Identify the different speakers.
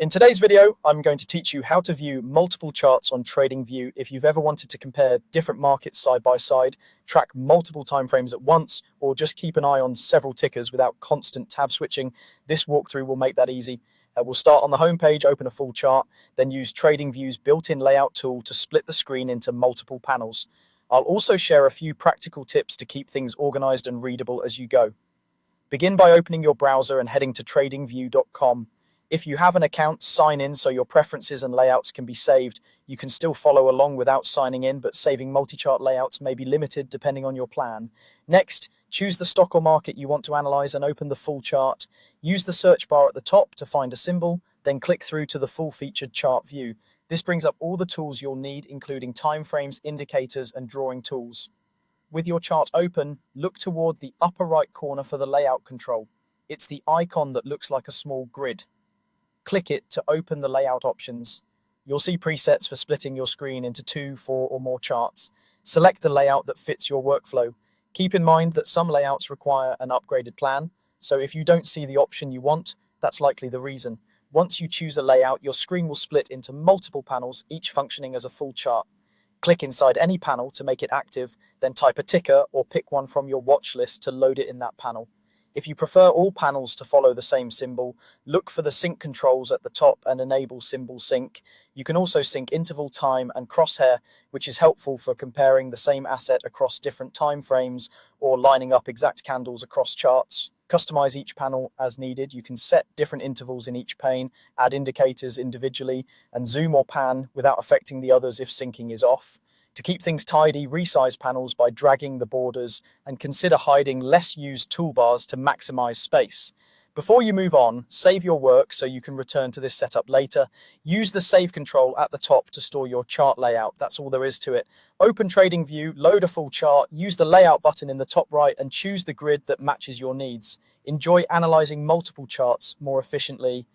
Speaker 1: In today's video, I'm going to teach you how to view multiple charts on TradingView. If you've ever wanted to compare different markets side by side, track multiple timeframes at once, or just keep an eye on several tickers without constant tab switching, this walkthrough will make that easy. We'll start on the home page, open a full chart, then use TradingView's built-in layout tool to split the screen into multiple panels. I'll also share a few practical tips to keep things organized and readable as you go. Begin by opening your browser and heading to tradingview.com. If you have an account, sign in so your preferences and layouts can be saved. You can still follow along without signing in, but saving multi-chart layouts may be limited depending on your plan. Next, choose the stock or market you want to analyze and open the full chart. Use the search bar at the top to find a symbol, then click through to the full featured chart view. This brings up all the tools you'll need, including timeframes, indicators, and drawing tools. With your chart open, look toward the upper right corner for the layout control. It's the icon that looks like a small grid. Click it to open the layout options. You'll see presets for splitting your screen into 2, 4, or more charts. Select the layout that fits your workflow. Keep in mind that some layouts require an upgraded plan, so if you don't see the option you want, that's likely the reason. Once you choose a layout, your screen will split into multiple panels, each functioning as a full chart. Click inside any panel to make it active, then type a ticker or pick one from your watch list to load it in that panel. If you prefer all panels to follow the same symbol, look for the sync controls at the top and enable symbol sync. You can also sync interval time and crosshair, which is helpful for comparing the same asset across different time frames or lining up exact candles across charts. Customize each panel as needed. You can set different intervals in each pane, add indicators individually, and zoom or pan without affecting the others if syncing is off. To keep things tidy, resize panels by dragging the borders and consider hiding less used toolbars to maximize space. Before you move on, save your work so you can return to this setup later. Use the save control at the top to store your chart layout. That's all there is to it. Open TradingView, load a full chart, use the layout button in the top right and choose the grid that matches your needs. Enjoy analyzing multiple charts more efficiently.